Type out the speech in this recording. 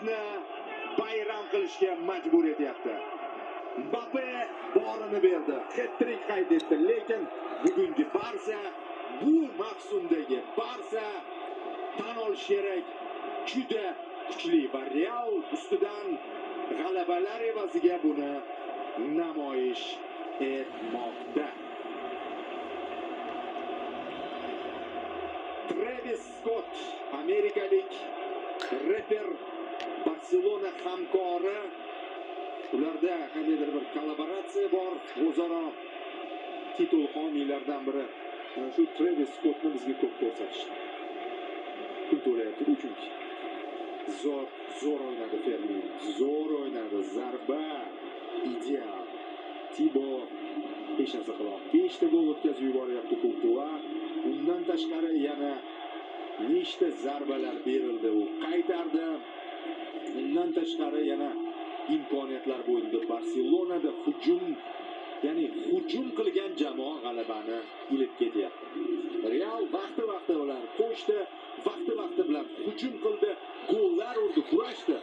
uni bayram qilishga majbur etyapti. Mbappe borini berdi, hat-trick qayd etdi, lekin bugungi Barsa, bu mavsumdagi Barsa tan olish kerak, juda kuchli va Real ustidan g'alabalar evaziga buni namoyish etmoqda. Travis Scott, amerikalik reper, Barselona hamkori. Ularda qandaydir bir kollaboratsiya bor, o'zaro titul homiylardan biri. Shu Travis Scottni bizga ko'p ko'rsatishdi. Pul to'layapti chunki. Zo'r o'ynadi Fermin, zo'r o'ynadi, zarba ideal. Tibo hech narsa qilolmadi. 5 ta gol o'tkazib yuboryapti Courtois. Undan tashqari yana nechta zarbalar berildi, u qaytardi. Undan tashqari yana imkoniyatlar bo'ldi. Barselonada hujum qilgan jamoa g'alabani ilib ketyapti. Real vaqti bilan qo'shdi, vaqti bilan hujum qildi, gollar urdi, kurashdi.